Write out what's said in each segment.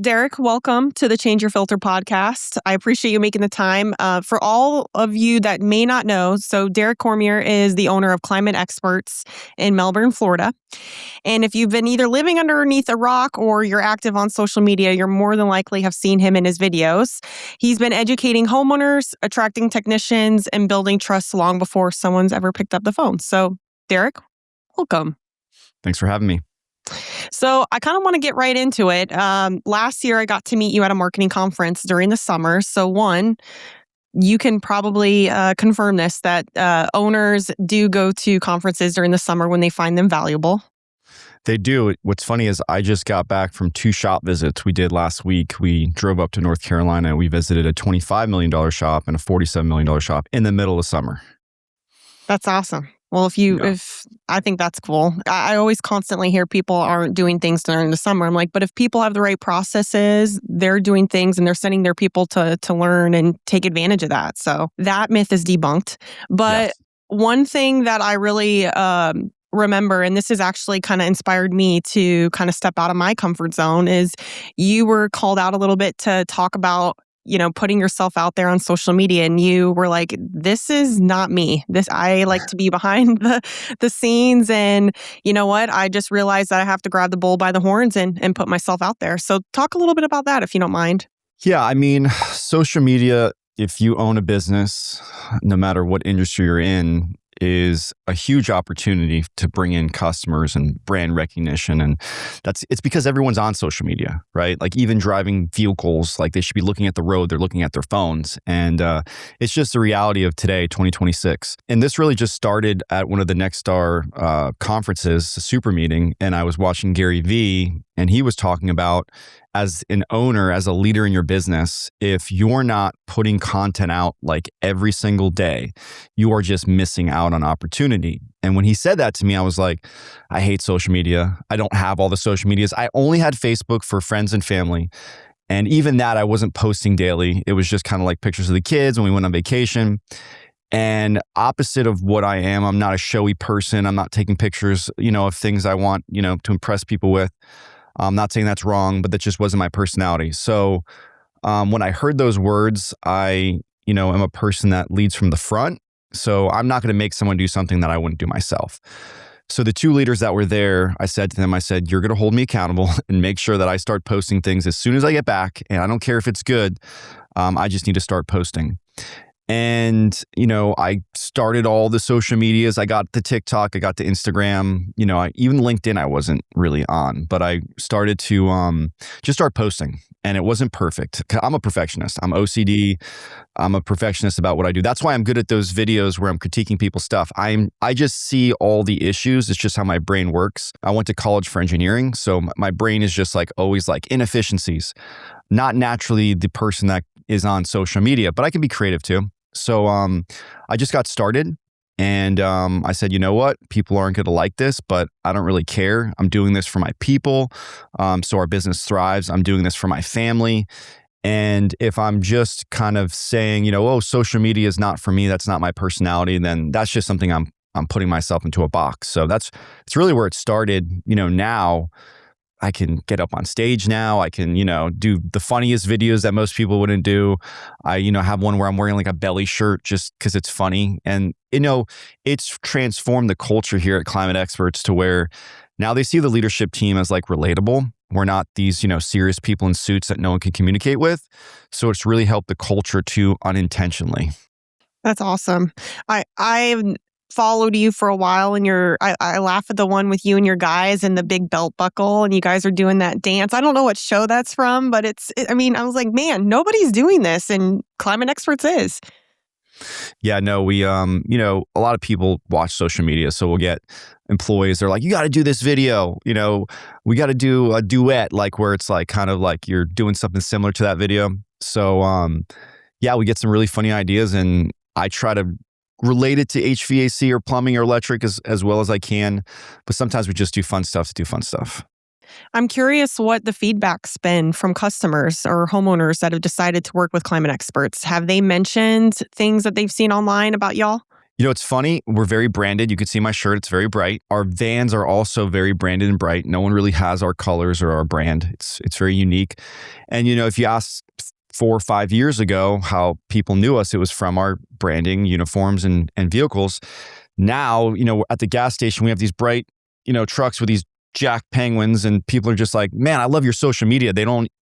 Derek, welcome to the Change Your Filter podcast. I appreciate you making the time. For all of you that may not know, so Derek Cormier is the owner of Climate Experts in Melbourne, Florida. And if you've been either living underneath a rock or you're active on social media, you're more than likely have seen him in his videos. He's been educating homeowners, attracting technicians, and building trust long before someone's ever picked up the phone. So, Derek, welcome. Thanks for having me. So I kind of want to get right into it. Last year, I got to meet you at a marketing conference during the summer. So one, you can probably confirm this, that owners do go to conferences during the summer when they find them valuable. They do. What's funny is I just got back from 2 shop visits we did last week. We drove up to North Carolina. We visited a $25 million shop and a $47 million shop in the middle of summer. That's awesome. Well, if I think that's cool. I always constantly hear people aren't doing things during the summer. I'm like, but if people have the right processes, they're doing things and they're sending their people to learn and take advantage of that. So that myth is debunked. But Yes. One thing that I really remember, and this has actually kind of inspired me to kind of step out of my comfort zone, is you were called out a little bit to talk about putting yourself out there on social media, and you were like, this is not me. I like to be behind the scenes, and you know what? I just realized that I have to grab the bull by the horns and put myself out there. So talk a little bit about that, if you don't mind. Yeah, I mean, social media, if you own a business, no matter what industry you're in, is a huge opportunity to bring in customers and brand recognition. And it's because everyone's on social media, right? Like even driving vehicles, like they should be looking at the road, they're looking at their phones. And it's just the reality of today, 2026. And this really just started at one of the Nexstar conferences, a super meeting. And I was watching Gary Vee, and he was talking about, as an owner, as a leader in your business, if you're not putting content out like every single day, you are just missing out on opportunity. And when he said that to me, I was like, I hate social media. I don't have all the social medias. I only had Facebook for friends and family. And even that, I wasn't posting daily. It was just kind of like pictures of the kids when we went on vacation. And opposite of what I am, I'm not a showy person. I'm not taking pictures, of things I want, to impress people with. I'm not saying that's wrong, but that just wasn't my personality. So when I heard those words, I, am a person that leads from the front. So I'm not going to make someone do something that I wouldn't do myself. So the 2 leaders that were there, I said to them, you're going to hold me accountable and make sure that I start posting things as soon as I get back. And I don't care if it's good. I just need to start posting. And, I started all the social medias. I got the TikTok, I got the Instagram, even LinkedIn I wasn't really on, but I started to just start posting, and it wasn't perfect. I'm a perfectionist. I'm OCD. I'm a perfectionist about what I do. That's why I'm good at those videos where I'm critiquing people's stuff. I just see all the issues. It's just how my brain works. I went to college for engineering, so my brain is just always inefficiencies. Not naturally the person that is on social media, but I can be creative too. So I just got started, and I said, you know what? People aren't going to like this, but I don't really care. I'm doing this for my people, so our business thrives. I'm doing this for my family. And if I'm just kind of saying, social media is not for me, that's not my personality, then that's just something I'm putting myself into a box. So it's really where it started. Now I can get up on stage now. I can, do the funniest videos that most people wouldn't do. I, have one where I'm wearing a belly shirt just because it's funny. And, it's transformed the culture here at Climate Experts to where now they see the leadership team as relatable. We're not these, serious people in suits that no one can communicate with. So it's really helped the culture too, unintentionally. That's awesome. I've followed you for a while, and I laugh at the one with you and your guys and the big belt buckle, and you guys are doing that dance. I don't know what show that's from, but I was like, man, nobody's doing this, and Climate Experts is. Yeah, no, we, a lot of people watch social media. So we'll get employees, they're like, you got to do this video, we got to do a duet, where it's kind of you're doing something similar to that video. So, yeah, we get some really funny ideas, and I try to relate it to HVAC or plumbing or electric as well as I can. But sometimes we just do fun stuff to do fun stuff. I'm curious what the feedback's been from customers or homeowners that have decided to work with Climate Experts. Have they mentioned things that they've seen online about y'all? It's funny. We're very branded. You can see my shirt. It's very bright. Our vans are also very branded and bright. No one really has our colors or our brand. It's very unique. And, if you ask 4 or 5 years ago how people knew us, it was from our branding, uniforms, and vehicles. Now, at the gas station, we have these bright, trucks with these Jack Penguins, and people are just like, man, I love your social media.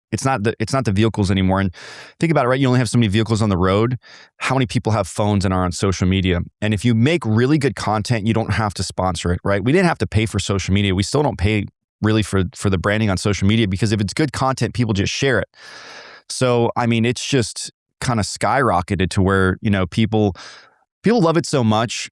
It's not the vehicles anymore. And think about it, right? You only have so many vehicles on the road. How many people have phones and are on social media? And if you make really good content, you don't have to sponsor it, right? We didn't have to pay for social media. We still don't pay really for the branding on social media, because if it's good content, people just share it. So, it's just kind of skyrocketed to where, people love it so much.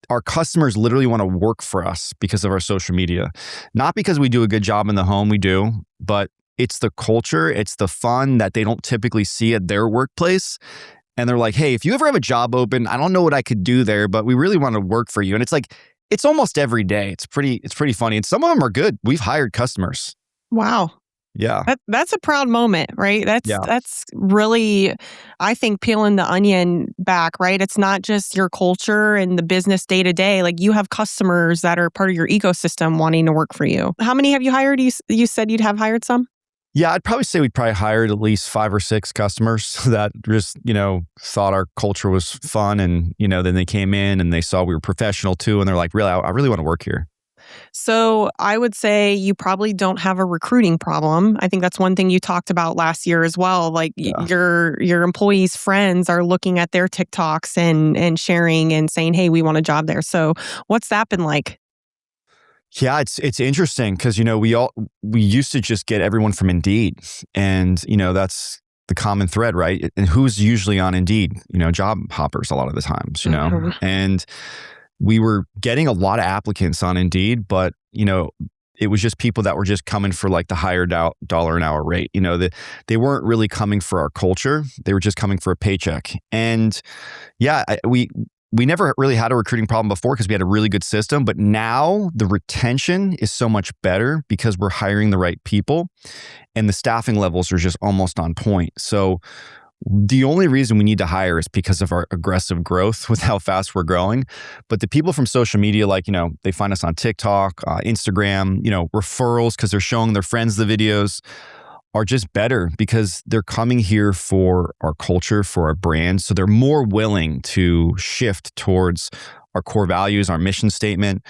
Our customers literally want to work for us because of our social media. Not because we do a good job in the home, we do, but it's the culture, it's the fun that they don't typically see at their workplace. And they're like, hey, if you ever have a job open, I don't know what I could do there, but we really want to work for you. And it's like, it's almost every day. It's pretty funny. And some of them are good. We've hired customers. Wow. Yeah. That's a proud moment, right? Yeah. That's really, I think, peeling the onion back, right? It's not just your culture and the business day to day. Like, you have customers that are part of your ecosystem wanting to work for you. How many have you hired? You said you'd have hired some? Yeah, I'd probably say we'd probably hired at least 5 or 6 customers that just, thought our culture was fun. And, then they came in and they saw we were professional too. And they're like, really, I really want to work here. So I would say you probably don't have a recruiting problem. I think that's one thing you talked about last year as well. Like, your employees' friends are looking at their TikToks and sharing and saying, hey, we want a job there. So what's that been like? Yeah, it's interesting because, we used to just get everyone from Indeed, and, that's the common thread, right? And who's usually on Indeed? Job hoppers a lot of the times, Mhm. and we were getting a lot of applicants on Indeed, but, it was just people that were just coming for like the higher dollar an hour rate. They weren't really coming for our culture. They were just coming for a paycheck. And yeah, we never really had a recruiting problem before because we had a really good system, but now the retention is so much better because we're hiring the right people and the staffing levels are just almost on point. So the only reason we need to hire is because of our aggressive growth with how fast we're growing. But the people from social media, like, they find us on TikTok, Instagram, referrals because they're showing their friends the videos, are just better because they're coming here for our culture, for our brand. So they're more willing to shift towards our core values, our mission statement,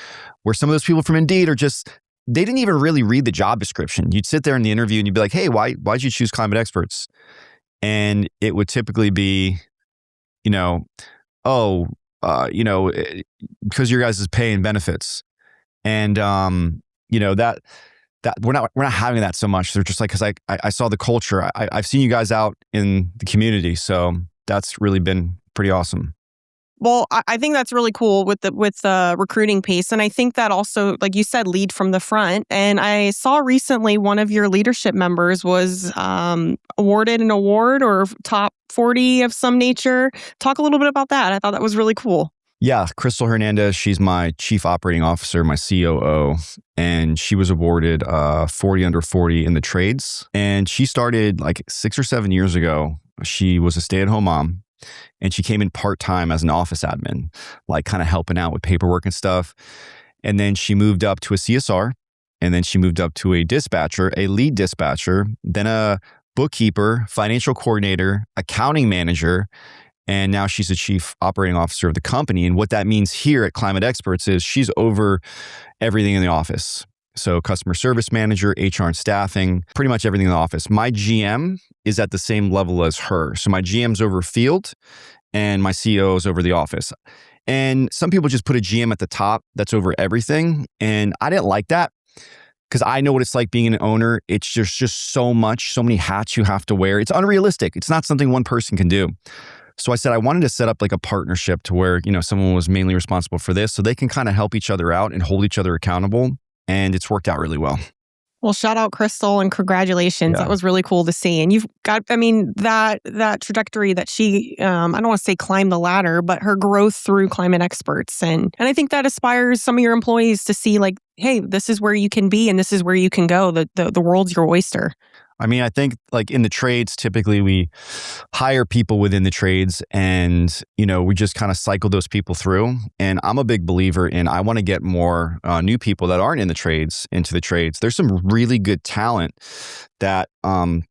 where some of those people from Indeed are just, they didn't even really read the job description. You'd sit there in the interview and you'd be like, hey, why'd you choose Climate Experts? And it would typically be, because your guys' pay and benefits. And, that we're not having that so much. They're just like, because I saw the culture. I've seen you guys out in the community, so that's really been pretty awesome. Well, I think that's really cool with the recruiting piece. And I think that also, like you said, lead from the front. And I saw recently one of your leadership members was awarded an award or top 40 of some nature. Talk a little bit about that. I thought that was really cool. Yeah, Crystal Hernandez, she's my chief operating officer, my COO, and she was awarded 40 under 40 in the trades. And she started like 6 or 7 years ago. She was a stay-at-home mom, and she came in part-time as an office admin, like kind of helping out with paperwork and stuff. And then she moved up to a CSR, and then she moved up to a dispatcher, a lead dispatcher, then a bookkeeper, financial coordinator, accounting manager, and now she's the chief operating officer of the company. And what that means here at Climate Experts is she's over everything in the office. So customer service manager, HR and staffing, pretty much everything in the office. My GM is at the same level as her. So my GM's over field and my CEO is over the office. And some people just put a GM at the top that's over everything. And I didn't like that because I know what it's like being an owner. It's just so many hats you have to wear. It's unrealistic. It's not something one person can do. So I said I wanted to set up like a partnership to where, someone was mainly responsible for this so they can kind of help each other out and hold each other accountable. And it's worked out really well. Well, shout out Crystal and congratulations. Yeah. That was really cool to see. And you've got, that trajectory that she, I don't want to say climb the ladder, but her growth through Climate Experts. And I think that aspires some of your employees to see like, hey, this is where you can be and this is where you can go. The world's your oyster. I mean, I think like in the trades, typically we hire people within the trades and, we just kind of cycle those people through. And I'm a big believer in, I want to get more new people that aren't in the trades into the trades. There's some really good talent that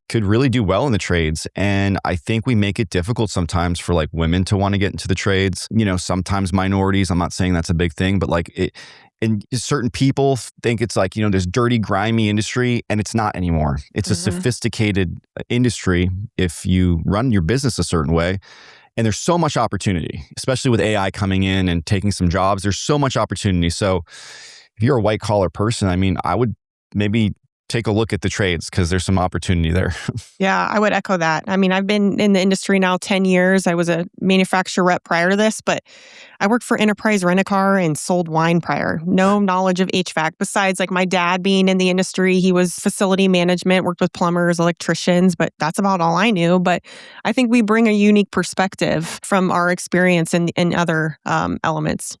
could really do well in the trades. And I think we make it difficult sometimes for like women to want to get into the trades, sometimes minorities. I'm not saying that's a big thing, but like and certain people think it's like, this dirty, grimy industry, and it's not anymore. It's a sophisticated industry if you run your business a certain way. And there's so much opportunity, especially with AI coming in and taking some jobs. There's so much opportunity. So if you're a white collar person, I mean, I would maybe take a look at the trades because there's some opportunity there. Yeah, I would echo that. I mean, I've been in the industry now 10 years. I was a manufacturer rep prior to this, but I worked for Enterprise Rent-A-Car and sold wine prior. No knowledge of HVAC besides like my dad being in the industry. He was facility management, worked with plumbers, electricians, but that's about all I knew. But I think we bring a unique perspective from our experience in other elements.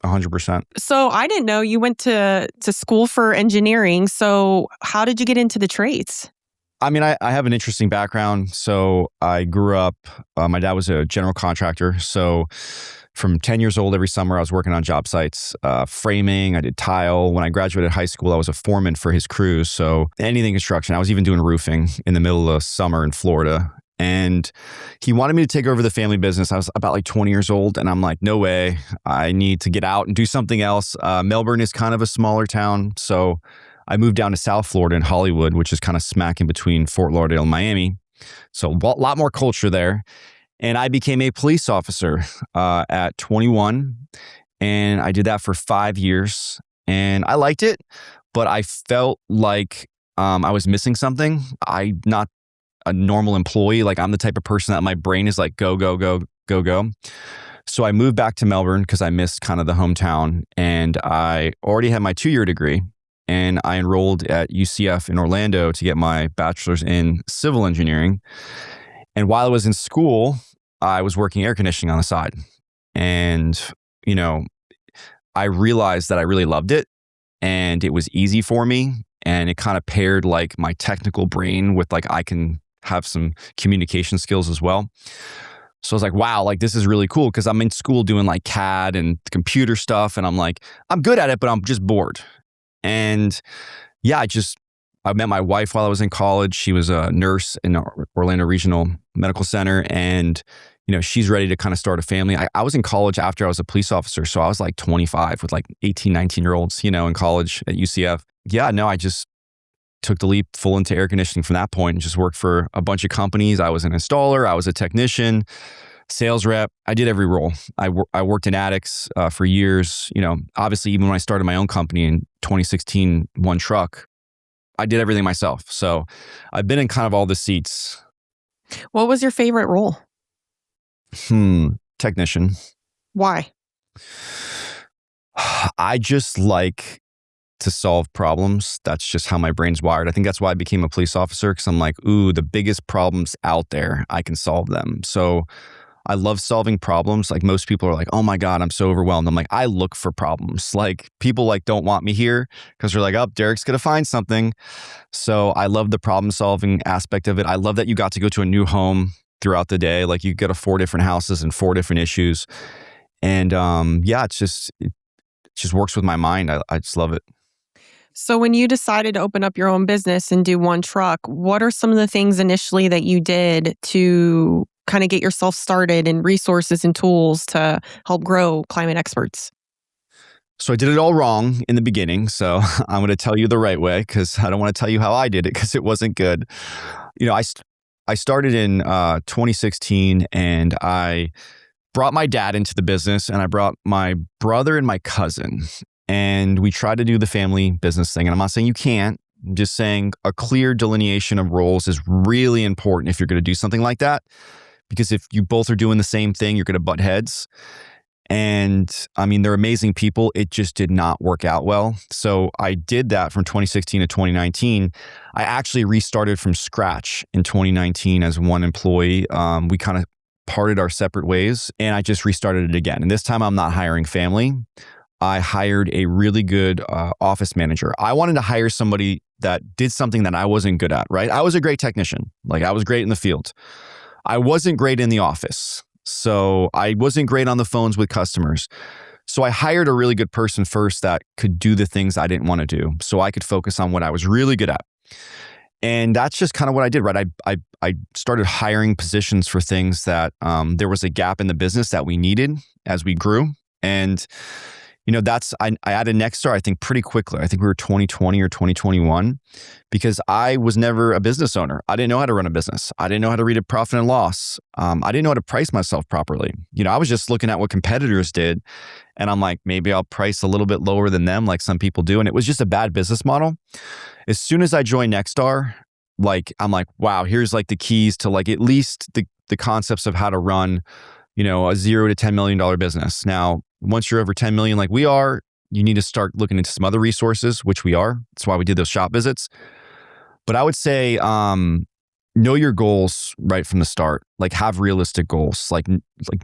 100%. So I didn't know you went to school for engineering. So how did you get into the trades? I mean, I have an interesting background. So I grew up, my dad was a general contractor. So from 10 years old, every summer I was working on job sites, framing, I did tile. When I graduated high school, I was a foreman for his crews. So anything construction. I was even doing roofing in the middle of summer in Florida. And he wanted me to take over the family business. I was about like 20 years old. And I'm like, no way. I need to get out and do something else. Melbourne is kind of a smaller town. So I moved down to South Florida in Hollywood, which is kind of smack in between Fort Lauderdale and Miami. So a lot more culture there. And I became a police officer at 21. And I did that for 5 years. And I liked it, but I felt like I was missing something. I'm not a normal employee. Like I'm the type of person that my brain is like, go, go, go, go, go. So I moved back to Melbourne because I missed kind of the hometown. And I already had my 2-year degree. And I enrolled at UCF in Orlando to get my bachelor's in civil engineering. And while I was in school, I was working air conditioning on the side. And, I realized that I really loved it and it was easy for me. And it kind of paired like my technical brain with like, I can have some communication skills as well. So I was like, wow, like this is really cool because I'm in school doing like CAD and computer stuff. And I'm like, I'm good at it, but I'm just bored. And yeah, I met my wife while I was in college. She was a nurse in Orlando Regional Medical Center. And, she's ready to kind of start a family. I was in college after I was a police officer. So I was like 25 with like 18, 19-year-olds, in college at UCF. Yeah, no, I just took the leap full into air conditioning from that point and just worked for a bunch of companies. I was an installer. I was a technician, sales rep. I did every role. I worked in attics for years. Obviously, even when I started my own company in 2016, one truck, I did everything myself. So I've been in kind of all the seats. What was your favorite role? Technician. Why? I just like to solve problems. That's just how my brain's wired. I think that's why I became a police officer because I'm like, ooh, the biggest problems out there, I can solve them. So I love solving problems. Like most people are like, oh my God, I'm so overwhelmed. I'm like, I look for problems. Like people like don't want me here because they're like, oh, Derek's going to find something. So I love the problem solving aspect of it. I love that you got to go to a new home throughout the day. Like you go to 4 different houses and 4 different issues. And yeah, it just works with my mind. I just love it. So when you decided to open up your own business and do one truck, what are some of the things initially that you did to kind of get yourself started and resources and tools to help grow Climate Experts? So I did it all wrong in the beginning. So I'm going to tell you the right way because I don't want to tell you how I did it because it wasn't good. I started in 2016 and I brought my dad into the business and I brought my brother and my cousin. And we tried to do the family business thing. And I'm not saying you can't. I'm just saying a clear delineation of roles is really important if you're going to do something like that. Because if you both are doing the same thing, you're going to butt heads. And I mean, they're amazing people. It just did not work out well. So I did that from 2016 to 2019. I actually restarted from scratch in 2019 as one employee. We kind of parted our separate ways and I just restarted it again. And this time I'm not hiring family. I hired a really good office manager. I wanted to hire somebody that did something that I wasn't good at, right? I was a great technician. Like, I was great in the field. I wasn't great in the office. So I wasn't great on the phones with customers. So I hired a really good person first that could do the things I didn't want to do, so I could focus on what I was really good at. And that's just kind of what I did, right? I started hiring positions for things that there was a gap in the business that we needed as we grew. And I added Nexstar, I think, pretty quickly. I think we were 2020 or 2021, because I was never a business owner. I didn't know how to run a business. I didn't know how to read a profit and loss. I didn't know how to price myself properly. I was just looking at what competitors did, and I'm like, maybe I'll price a little bit lower than them, like some people do. And it was just a bad business model. As soon as I joined Nexstar, I'm like, wow, here's like the keys to like at least the concepts of how to run, a $0 to $10 million business. Now, once you're over 10 million like we are, you need to start looking into some other resources, which we are. That's why we did those shop visits. But I would say, know your goals right from the start. Like, have realistic goals. Like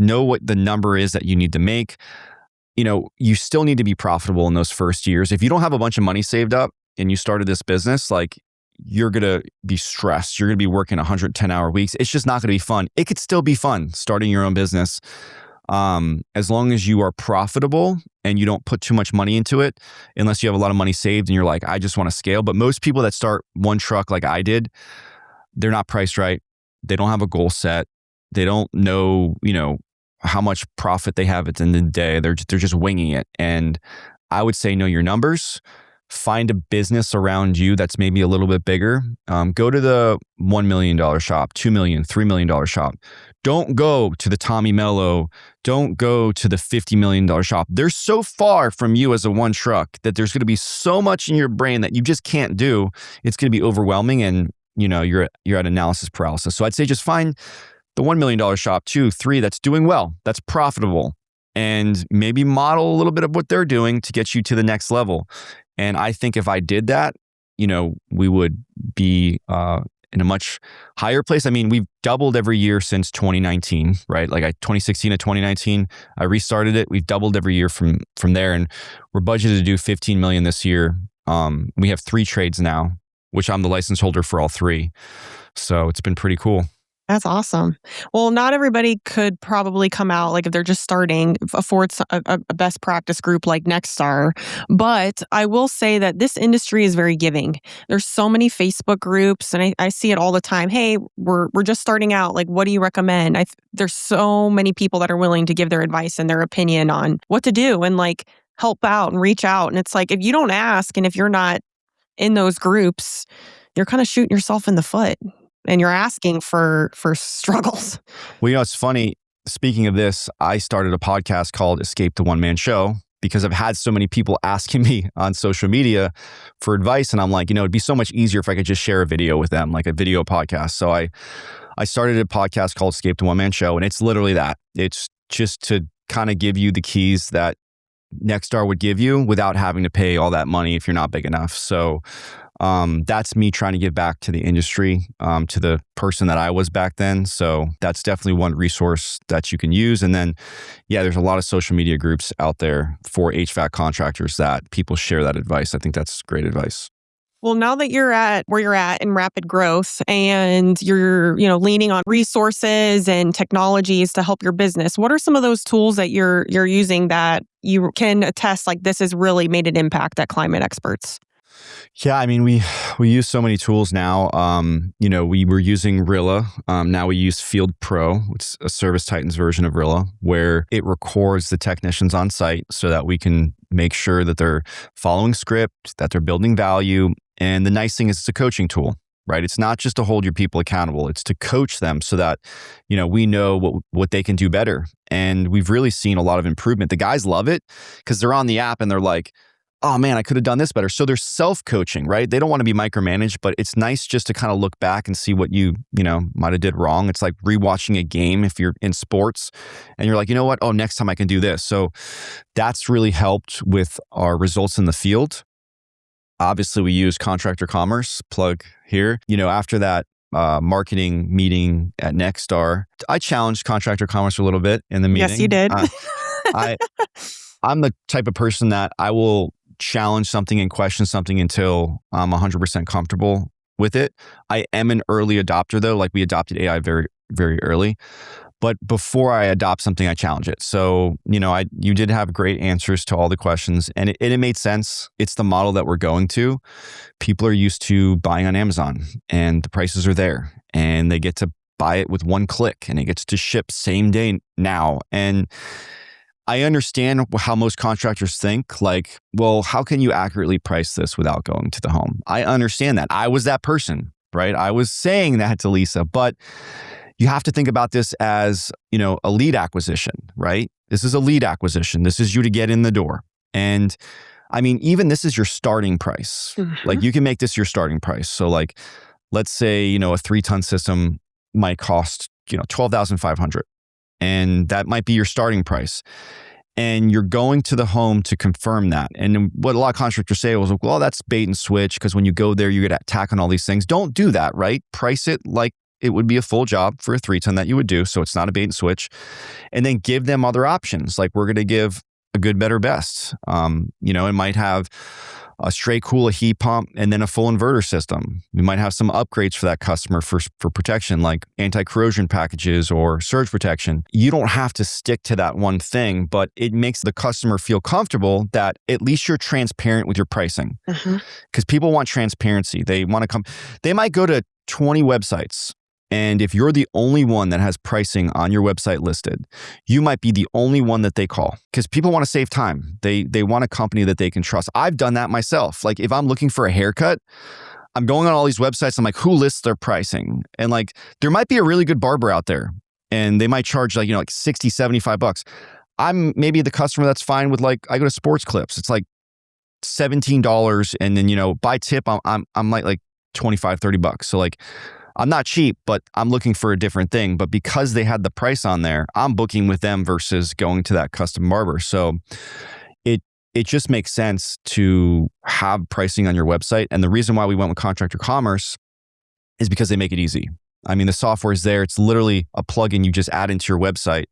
know what the number is that you need to make. You still need to be profitable in those first years. If you don't have a bunch of money saved up and you started this business, like, you're going to be stressed. You're going to be working 110-hour weeks. It's just not going to be fun. It could still be fun starting your own business. As long as you are profitable and you don't put too much money into it, unless you have a lot of money saved and you're like, I just want to scale. But most people that start one truck like I did, they're not priced right. They don't have a goal set. They don't know, how much profit they have at the end of the day. They're just winging it. And I would say, know your numbers. Find a business around you that's maybe a little bit bigger. Go to the $1 million shop, $2 million, $3 million shop. Don't go to the Tommy Mello. Don't go to the $50 million shop. They're so far from you as a one truck that there's going to be so much in your brain that you just can't do. It's going to be overwhelming, and you're at analysis paralysis. So I'd say just find the $1 million shop, 2, 3 that's doing well, that's profitable, and maybe model a little bit of what they're doing to get you to the next level. And I think if I did that, we would be in a much higher place. I mean, we've doubled every year since 2019, right? Like 2016 to 2019, I restarted it. We've doubled every year from there, and we're budgeted to do 15 million this year. We have 3 trades now, which I'm the license holder for all 3. So it's been pretty cool. That's awesome. Well, not everybody could probably come out, like if they're just starting, afford a best practice group like Nexstar. But I will say that this industry is very giving. There's so many Facebook groups, and I see it all the time. Hey, we're just starting out. Like, what do you recommend? There's so many people that are willing to give their advice and their opinion on what to do and like help out and reach out. And it's like, if you don't ask and if you're not in those groups, you're kind of shooting yourself in the foot. And you're asking for struggles. Well, it's funny. Speaking of this, I started a podcast called Escape the One Man Show because I've had so many people asking me on social media for advice. And I'm like, it'd be so much easier if I could just share a video with them, like a video podcast. So I started a podcast called Escape the One Man Show. And it's literally that. It's just to kind of give you the keys that Nexstar would give you without having to pay all that money if you're not big enough. So that's me trying to give back to the industry, to the person that I was back then. So that's definitely one resource that you can use. And then, there's a lot of social media groups out there for HVAC contractors that people share that advice. I think that's great advice. Well, now that you're at where you're at in rapid growth and you're, leaning on resources and technologies to help your business, what are some of those tools that you're using that you can attest like this has really made an impact at Climate Experts? Yeah, I mean, we use so many tools now. We were using Rilla. Now we use Field Pro, which is a Service Titans version of Rilla, where it records the technicians on site so that we can make sure that they're following script, that they're building value. And the nice thing is it's a coaching tool, right? It's not just to hold your people accountable. It's to coach them so that, we know what they can do better. And we've really seen a lot of improvement. The guys love it because they're on the app and they're like, oh man, I could have done this better. So they're self-coaching, right? They don't want to be micromanaged, but it's nice just to kind of look back and see what you might have did wrong. It's like rewatching a game if you're in sports and you're like, you know what? Oh, next time I can do this. So that's really helped with our results in the field. Obviously, we use Contractor Commerce, plug here. After that marketing meeting at Nexstar, I challenged Contractor Commerce a little bit in the meeting. Yes, you did. I'm the type of person that I will challenge something and question something until I'm 100% comfortable with it. I am an early adopter though. Like we adopted AI very, very early. But before I adopt something, I challenge it. So, you did have great answers to all the questions and it made sense. It's the model that we're going to. People are used to buying on Amazon and the prices are there and they get to buy it with one click and it gets to ship same day now. And I understand how most contractors think like, well, how can you accurately price this without going to the home? I understand that. I was that person, right? I was saying that to Lisa, but you have to think about this as, a lead acquisition, right? This is a lead acquisition. This is you to get in the door. And I mean, even this is your starting price. Mm-hmm. Like you can make this your starting price. So like, let's say, a 3-ton system might cost, 12,500 and that might be your starting price. And you're going to the home to confirm that. And what a lot of contractors say was, well, that's bait and switch because when you go there, you get to tack on all these things. Don't do that, right? Price it like it would be a full job for a 3-ton that you would do. So it's not a bait and switch. And then give them other options. Like we're going to give a good, better, best. It might have a straight cool, a heat pump, and then a full inverter system. We might have some upgrades for that customer for protection, like anti-corrosion packages or surge protection. You don't have to stick to that one thing, but it makes the customer feel comfortable that at least you're transparent with your pricing. Because people want transparency. They want to come. They might go to 20 websites. And if you're the only one that has pricing on your website listed, you might be the only one that they call because people want to save time. They want a company that they can trust. I've done that myself. Like if I'm looking for a haircut, I'm going on all these websites. I'm like, who lists their pricing? And like, there might be a really good barber out there and they might charge like, like 60, 75 bucks. I'm maybe the customer that's fine with like, I go to Sports Clips. It's like $17. And then, by tip, I'm like 25, 30 bucks. So like, I'm not cheap, but I'm looking for a different thing. But because they had the price on there, I'm booking with them versus going to that custom barber. So it just makes sense to have pricing on your website. And the reason why we went with Contractor Commerce is because they make it easy. I mean, the software is there. It's literally a plugin you just add into your website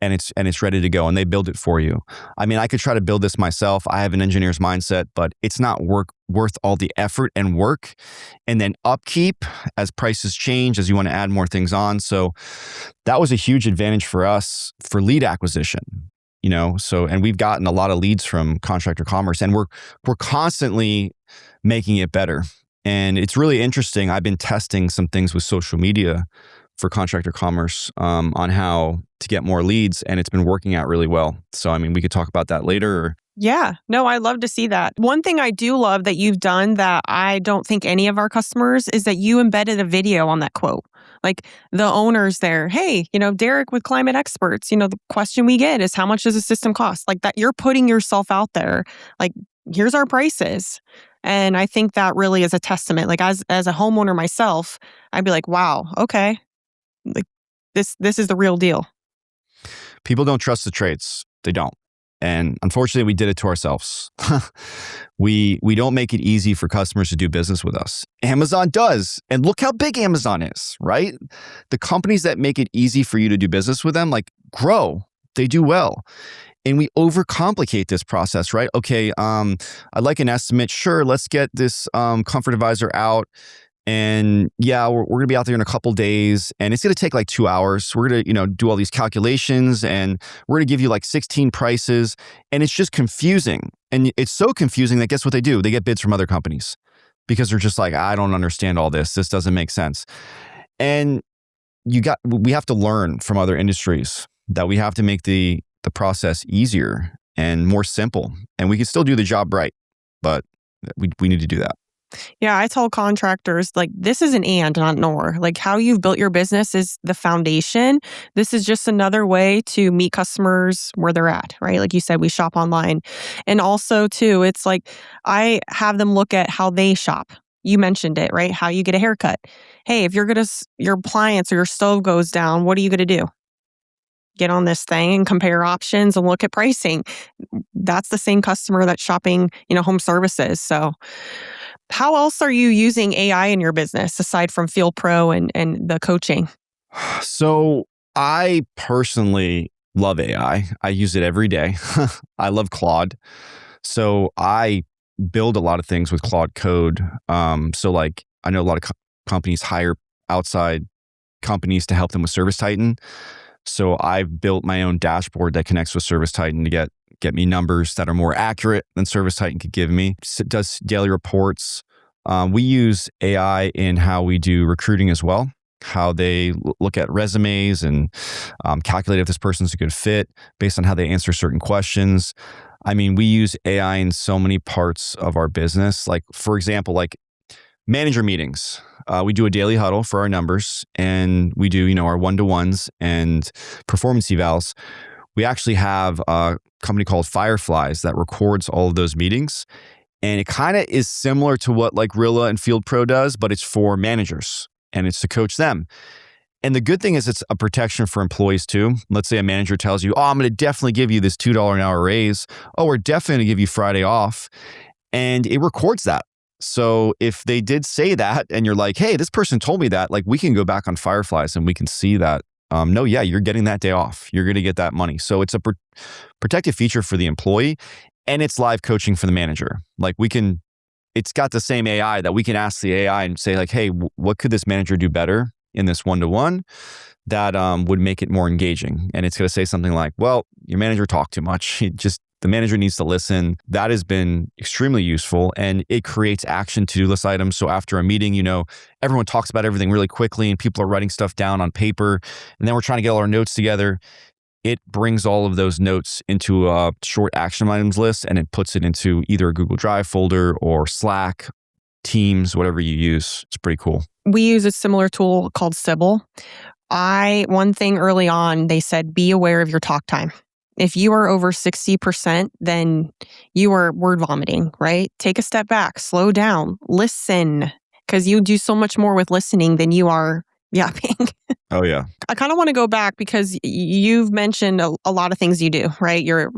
and it's ready to go and they build it for you. I mean, I could try to build this myself. I have an engineer's mindset, but it's not worth all the effort and work and then upkeep as prices change, as you want to add more things on. So that was a huge advantage for us for lead acquisition, and we've gotten a lot of leads from Contractor Commerce and we're constantly making it better. And it's really interesting. I've been testing some things with social media for Contractor Commerce on how to get more leads, and it's been working out really well. So, I mean, we could talk about that later. Yeah, no, I love to see that. One thing I do love that you've done that I don't think any of our customers is that you embedded a video on that quote. Like the owner's there, hey, Derek with Climate Experts, the question we get is how much does a system cost? Like that you're putting yourself out there. Like, here's our prices. And I think that really is a testament. Like as a homeowner myself, I'd be like, wow, okay. Like this is the real deal. People don't trust the trades. They don't. And unfortunately, we did it to ourselves. We don't make it easy for customers to do business with us. Amazon does. And look how big Amazon is, right? The companies that make it easy for you to do business with them, like grow, they do well. And we overcomplicate this process, right? Okay, I'd like an estimate. Sure, let's get this comfort advisor out. And yeah, we're going to be out there in a couple days and it's going to take like 2 hours. We're going to, do all these calculations and we're going to give you like 16 prices. And it's just confusing. And it's so confusing that guess what they do? They get bids from other companies because they're just like, I don't understand all this. This doesn't make sense. And we have to learn from other industries that we have to make the process easier and more simple. And we can still do the job right, but we need to do that. Yeah, I tell contractors, like, this is an and, not nor. Like, how you've built your business is the foundation. This is just another way to meet customers where they're at, right? Like you said, we shop online. And also, too, it's like, I have them look at how they shop. You mentioned it, right? How you get a haircut. Hey, if your appliance or your stove goes down, what are you going to do? Get on this thing and compare options and look at pricing. That's the same customer that's shopping, home services. So how else are you using AI in your business aside from Field Pro and the coaching? So I personally love AI. I use it every day. I love Claude. So I build a lot of things with Claude Code. So like I know a lot of companies hire outside companies to help them with Service Titan. So I've built my own dashboard that connects with Service Titan to get me numbers that are more accurate than Service Titan could give me. It does daily reports. We use AI in how we do recruiting as well, how they look at resumes and calculate if this person's a good fit based on how they answer certain questions. I mean, we use AI in so many parts of our business. Like, for example, like manager meetings. We do a daily huddle for our numbers, and we do, our one-to-ones and performance evals. We actually have a company called Fireflies that records all of those meetings. And it kind of is similar to what like Rilla and Field Pro does, but it's for managers and it's to coach them. And the good thing is it's a protection for employees too. Let's say a manager tells you, I'm going to definitely give you this $2 an hour raise. Oh, we're definitely going to give you Friday off. And it records that. So if they did say that and you're like, hey, this person told me that, like we can go back on Fireflies and we can see that, no, yeah, you're getting that day off. You're going to get that money. So it's a protective feature for the employee, and it's live coaching for the manager. Like it's got the same AI that we can ask the AI and say like, hey, what could this manager do better in this one-to-one that would make it more engaging? And it's going to say something like, well, your manager talked too much. The manager needs to listen. That has been extremely useful, and it creates action to-do list items. So after a meeting, everyone talks about everything really quickly and people are writing stuff down on paper, and then we're trying to get all our notes together. It brings all of those notes into a short action items list, and it puts it into either a Google Drive folder or Slack, Teams, whatever you use. It's pretty cool. We use a similar tool called Sybil. One thing early on, they said, be aware of your talk time. If you are over 60%, then you are word vomiting, right? Take a step back, slow down, listen, because you do so much more with listening than you are yapping. Oh, yeah. I kind of want to go back because you've mentioned a lot of things you do, right? You're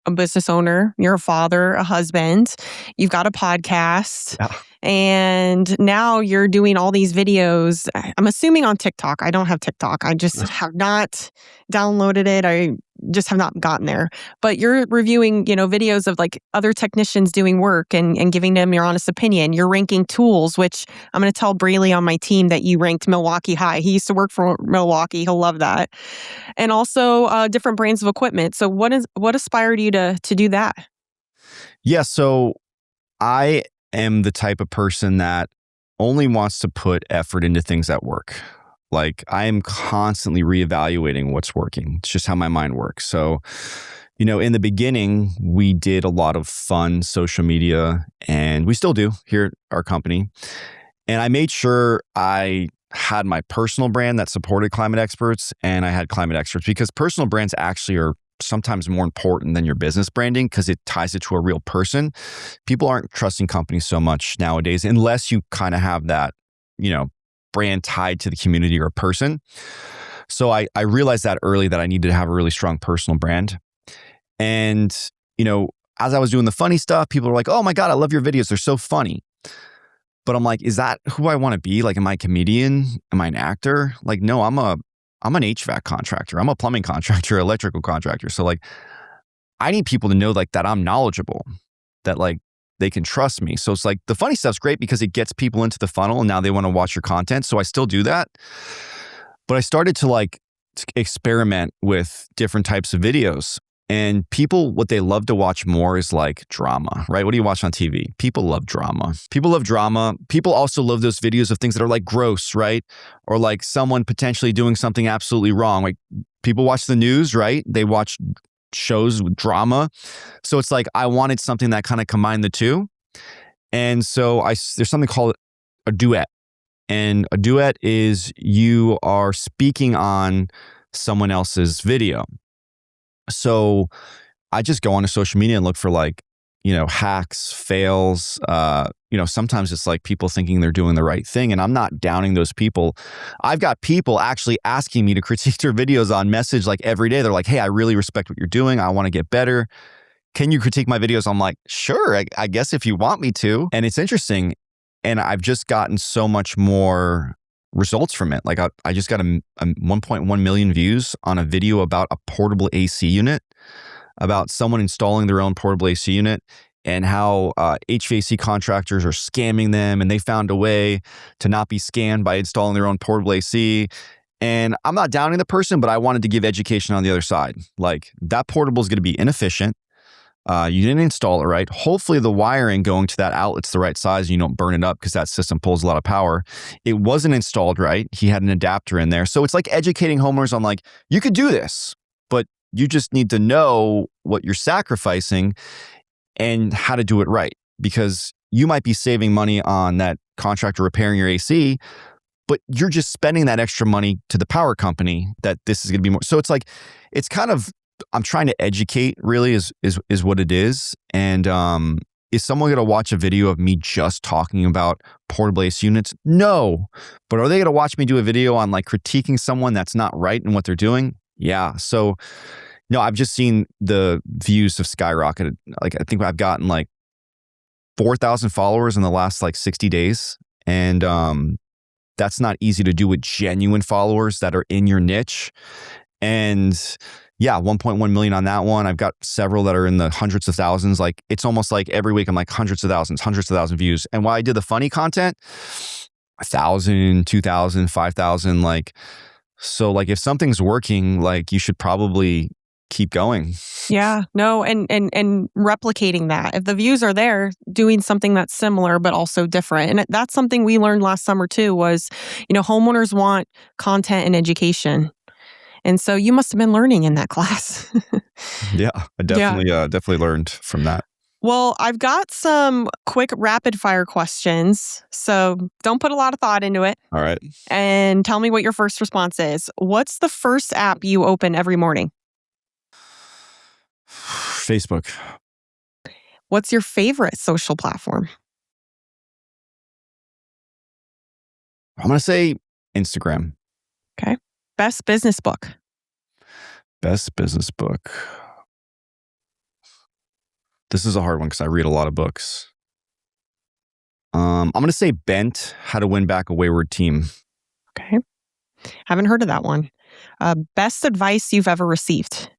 a business owner, you're a father, a husband, you've got a podcast, and now you're doing all these videos. I'm assuming on TikTok. I don't have TikTok. I just have not downloaded it. I just have not gotten there. But you're reviewing, videos of like other technicians doing work and giving them your honest opinion. You're ranking tools, which I'm going to tell Braley on my team that you ranked Milwaukee high. He used to work for Milwaukee. He'll love that. And also different brands of equipment. So what inspired you to do that? Yeah, so I am the type of person that only wants to put effort into things that work. Like I am constantly reevaluating what's working. It's just how my mind works. So, in the beginning, we did a lot of fun social media, and we still do here at our company. And I made sure I had my personal brand that supported climate experts, and I had climate experts, because personal brands actually are sometimes more important than your business branding because it ties it to a real person. People aren't trusting companies so much nowadays unless you kind of have that, brand tied to the community or a person. So I realized that early that I needed to have a really strong personal brand. And, as I was doing the funny stuff, people were like, oh my God, I love your videos. They're so funny. But I'm like, is that who I want to be? Like, am I a comedian? Am I an actor? Like, no, I'm an HVAC contractor. I'm a plumbing contractor, electrical contractor. So like, I need people to know like that I'm knowledgeable, that like they can trust me. So it's like the funny stuff's great because it gets people into the funnel and now they want to watch your content. So I still do that. But I started to like experiment with different types of videos. And people, what they love to watch more is like drama, right? What do you watch on TV? People love drama. People love drama. People also love those videos of things that are like gross, right? Or like someone potentially doing something absolutely wrong. Like people watch the news, right? They watch shows with drama. So it's like I wanted something that kind of combined the two. And so there's something called a duet. And a duet is you are speaking on someone else's video. So I just go onto social media and look for like, hacks, fails. Sometimes it's like people thinking they're doing the right thing, and I'm not downing those people. I've got people actually asking me to critique their videos on message like every day. They're like, hey, I really respect what you're doing. I want to get better. Can you critique my videos? I'm like, sure, I guess if you want me to. And it's interesting. And I've just gotten so much more results from it. Like I just got a 1.1 million views on a video about a portable AC unit, about someone installing their own portable AC unit. and how HVAC contractors are scamming them, and they found a way to not be scammed by installing their own portable AC. And I'm not downing the person, but I wanted to give education on the other side. Like, that portable is going to be inefficient. You didn't install it right. Hopefully the wiring going to that outlet's the right size and you don't burn it up because that system pulls a lot of power. It wasn't installed right. He had an adapter in there. So it's like educating homeowners on like, you could do this, but you just need to know what you're sacrificing and how to do it right. Because you might be saving money on that contractor repairing your AC, but you're just spending that extra money to the power company that this is going to be more. So it's like, it's kind of, I'm trying to educate really is what it is. And is someone going to watch a video of me just talking about portable AC units? No. But are they going to watch me do a video on like critiquing someone that's not right in what they're doing? Yeah. So no, I've just seen the views have skyrocketed. Like, I think I've gotten like 4,000 followers in the last like 60 days. And that's not easy to do with genuine followers that are in your niche. And yeah, 1.1 million on that one. I've got several that are in the hundreds of thousands. Like, it's almost like every week I'm like hundreds of thousand views. And while I did the funny content, 1,000, 2,000, 5,000, like, so like if something's working, like you should probably keep going. Yeah, no, and replicating that. If the views are there, doing something that's similar but also different. And that's something we learned last summer too was, homeowners want content and education. And so you must have been learning in that class. Yeah, I definitely learned from that. Well, I've got some quick rapid fire questions. So don't put a lot of thought into it. All right. And tell me what your first response is. What's the first app you open every morning? Facebook. What's your favorite social platform? I'm going to say Instagram. Okay. Best business book. Best business book. This is a hard one because I read a lot of books. I'm going to say Bent, How to Win Back a Wayward Team. Okay. Haven't heard of that one. Best advice you've ever received.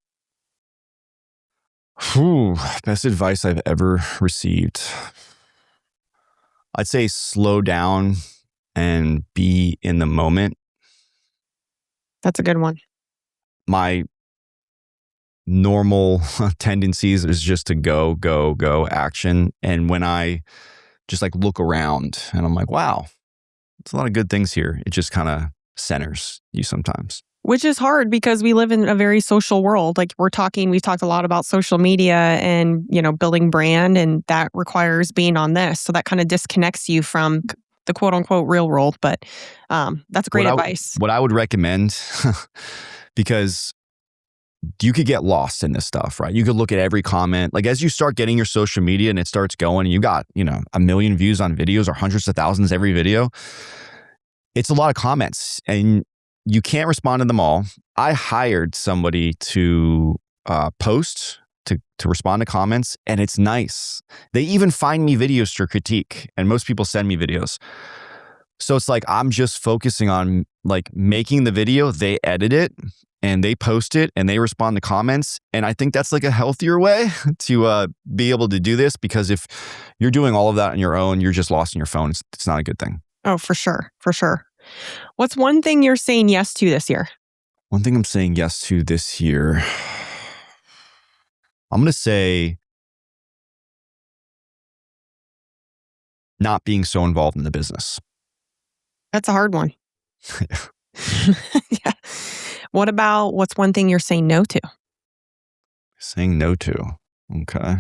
Best advice I've ever received. I'd say slow down and be in the moment. That's a good one. My normal tendencies is just to go, action. And when I just like look around and I'm like, wow, there's a lot of good things here. It just kind of centers you sometimes. Which is hard because we live in a very social world. Like we've talked a lot about social media and, building brand, and that requires being on this. So that kind of disconnects you from the quote unquote real world. But that's great advice. What I would recommend, because you could get lost in this stuff, right? You could look at every comment. Like as you start getting your social media and it starts going and you got, 1 million views on videos or hundreds of thousands every video, it's a lot of comments and you can't respond to them all. I hired somebody to post, to respond to comments, and it's nice. They even find me videos to critique, and most people send me videos. So it's like I'm just focusing on like making the video, they edit it, and they post it, and they respond to comments. And I think that's like a healthier way to be able to do this, because if you're doing all of that on your own, you're just lost in your phone. It's not a good thing. Oh, for sure. For sure. What's one thing you're saying yes to this year? One thing I'm saying yes to this year, I'm going to say not being so involved in the business. That's a hard one. Yeah. What about what's one thing you're saying no to? Saying no to. Okay.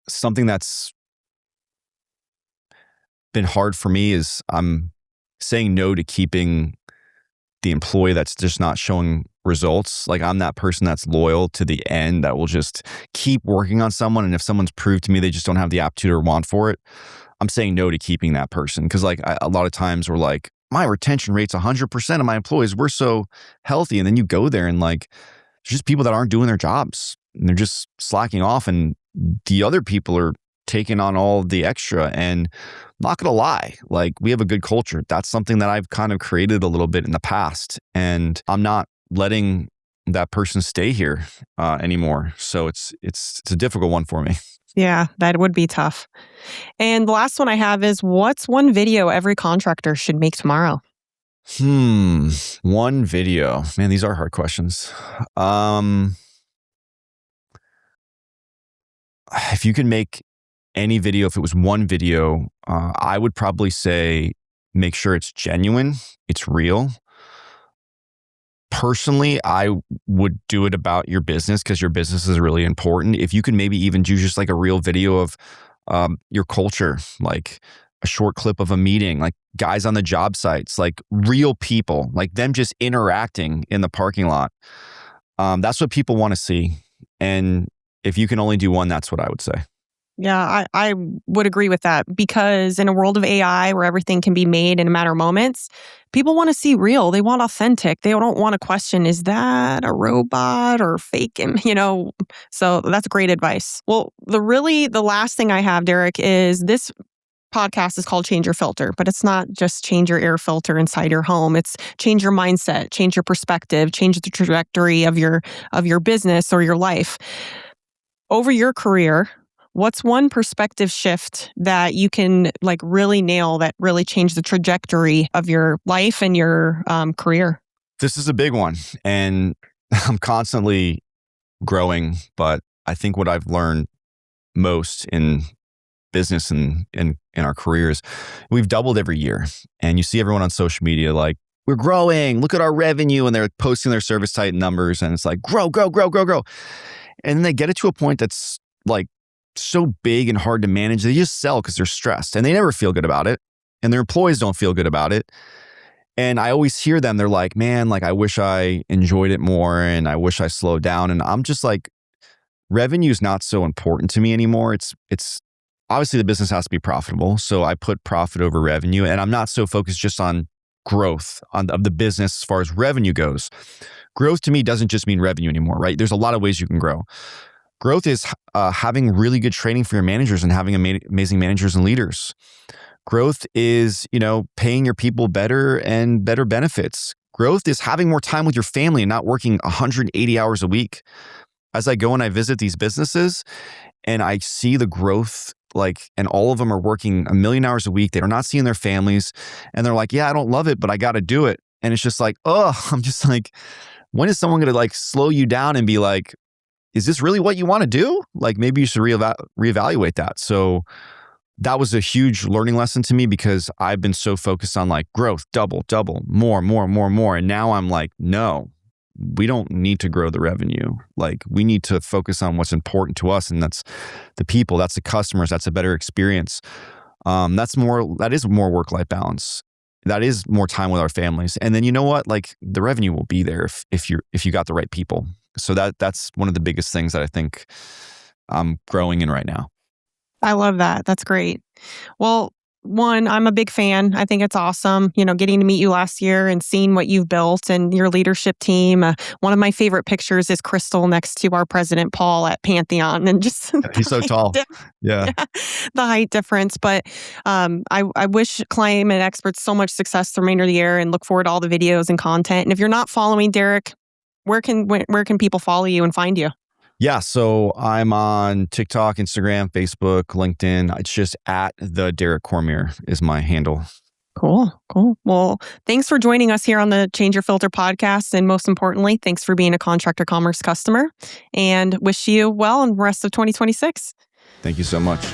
Something that's been hard for me is I'm saying no to keeping the employee that's just not showing results. Like I'm that person that's loyal to the end that will just keep working on someone. And if someone's proved to me they just don't have the aptitude or want for it, I'm saying no to keeping that person. Cause like a lot of times we're like, my retention rate's 100% of my employees. We're so healthy. And then you go there and like, there's just people that aren't doing their jobs and they're just slacking off. And the other people are taking on all the extra. And not going to lie, like we have a good culture. That's something that I've kind of created a little bit in the past. And I'm not letting that person stay here anymore. So it's a difficult one for me. Yeah, that would be tough. And the last one I have is, what's one video every contractor should make tomorrow? One video. Man, these are hard questions. If you can make any video, if it was one video, I would probably say make sure it's genuine, it's real. Personally, I would do it about your business because your business is really important. If you can maybe even do just like a real video of your culture, like a short clip of a meeting, like guys on the job sites, like real people, like them just interacting in the parking lot. That's what people want to see. And if you can only do one, that's what I would say. Yeah, I would agree with that, because in a world of AI where everything can be made in a matter of moments, people want to see real. They want authentic. They don't want to question, is that a robot or fake? So that's great advice. Well, the last thing I have, Derek, is this podcast is called Change Your Filter, but it's not just change your air filter inside your home. It's change your mindset, change your perspective, change the trajectory of your business or your life. Over your career, what's one perspective shift that you can really nail that really change the trajectory of your life and your career? This is a big one, and I'm constantly growing, but I think what I've learned most in business and in our careers, we've doubled every year. And you see everyone on social media like, we're growing, look at our revenue, and they're posting their service type numbers, and it's like, grow. And then they get it to a point that's like so big and hard to manage. They just sell because they're stressed and they never feel good about it. And their employees don't feel good about it. And I always hear them, they're like, man, like I wish I enjoyed it more and I wish I slowed down. And I'm just like, revenue is not so important to me anymore. It's obviously the business has to be profitable. So I put profit over revenue, and I'm not so focused just on growth of the business as far as revenue goes. Growth to me doesn't just mean revenue anymore, right? There's a lot of ways you can grow. Growth is having really good training for your managers and having amazing managers and leaders. Growth is, paying your people better and better benefits. Growth is having more time with your family and not working 180 hours a week. As I go and I visit these businesses and I see the growth, and all of them are working 1 million hours a week. They're not seeing their families, and they're like, yeah, I don't love it, but I got to do it. And it's just like, I'm just like, when is someone going to slow you down and be like, is this really what you want to do? Maybe you should reevaluate that. So that was a huge learning lesson to me, because I've been so focused on growth, double, more. And now I'm like, no, we don't need to grow the revenue. We need to focus on what's important to us. And that's the people, that's the customers, that's a better experience. That is more work-life balance. That is more time with our families. And then you know what? The revenue will be there if you got the right people. So that's one of the biggest things that I think I'm growing in right now. I love that. That's great. Well, one, I'm a big fan. I think it's awesome, getting to meet you last year and seeing what you've built and your leadership team. One of my favorite pictures is Crystal next to our president, Paul, at Pantheon. And just he's so tall. Yeah. The height difference. But I wish Climate Experts so much success the remainder of the year, and look forward to all the videos and content. And if you're not following Derek, where can people follow you and find you? Yeah, so I'm on TikTok, Instagram, Facebook, LinkedIn. It's just at the Derek Cormier is my handle. Cool. Well, thanks for joining us here on the Change Your Filter podcast. And most importantly, thanks for being a Contractor Commerce customer, and wish you well in the rest of 2026. Thank you so much.